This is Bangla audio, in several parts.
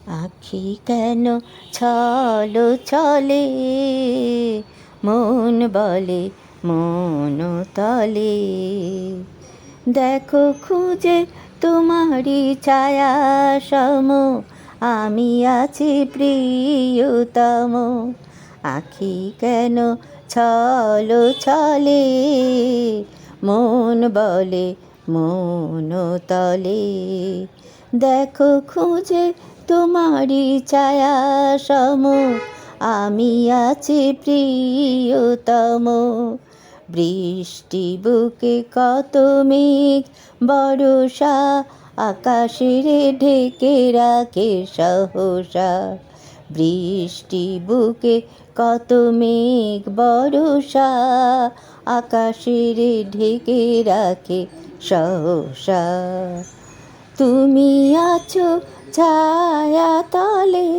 আখি কেন ছলো চলে, মন বলে মন তলে। দেখো খুঁজে তোমারই ছায়া সম, আমি আছি প্রিয়তম। আখি কেন ছলো চলে, মন বলে মন তলে। দেখো খুঁজে তোমারই ছায়া সম, আমি আছি প্রিয়তম। বৃষ্টি বুকে কত মেঘ বরষা, আকাশের ঢেকে রাখে সহসা। বৃষ্টি বুকে কত মেঘ বরষা, আকাশের ঢেকে রাখে সহসা। তুমি আছো ছায়া তলে,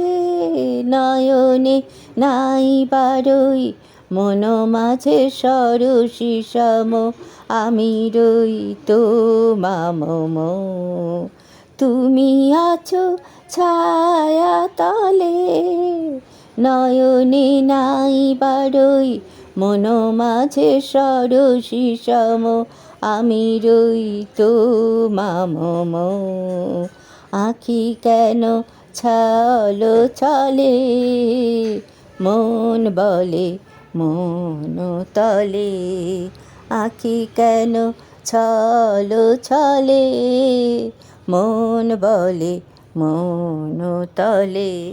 নয়নে নাই বারই, মন মাঝে সরসী সম, আমি রই তোমামম। তুমি আছো ছায়া তলে, নয়নে নাই বারই, মন মাঝে সরসী সম, আমি রই তোমামম। আখি কেন ছলো চলে, মন বলে মন তলে। আখি কেন ছলো চলে, মন বলে মন তলে।